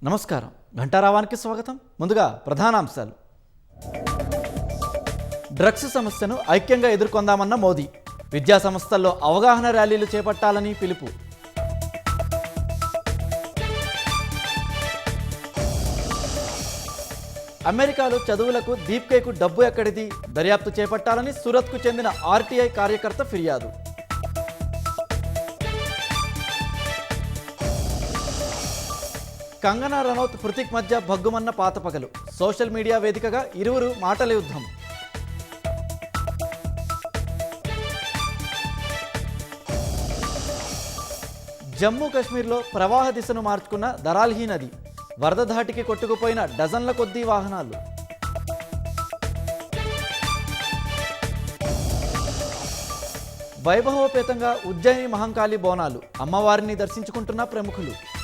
నమస్కారం. ఘంటారావానికి స్వాగతం. ముందుగా ప్రధానాంశాలు. డ్రగ్స్ సమస్యను ఐక్యంగా ఎదుర్కొందామన్న మోదీ. విద్యా సంస్థల్లో అవగాహన ర్యాలీలు చేపట్టాలని పిలుపు. అమెరికాలో చదువులకు దీప్కేకు డబ్బు ఎక్కడిది? దర్యాప్తు చేపట్టాలని సూరత్కు చెందిన ఆర్టీఐ కార్యకర్త ఫిర్యాదు. కంగనా రనౌత్ హృతిక్ మధ్య భగ్గుమన్న పాత పగలు. సోషల్ మీడియా వేదికగా ఇరువురు మాటల యుద్ధం. జమ్మూ కాశ్మీర్లో ప్రవాహ దిశను మార్చుకున్న దరాల్హీ నది. వరద ధాటికి కొట్టుకుపోయిన డజన్ల కొద్దీ వాహనాలు. వైభవోపేతంగా ఉజ్జయిని మహంకాళి బోనాలు. అమ్మవారిని దర్శించుకుంటున్న ప్రముఖులు.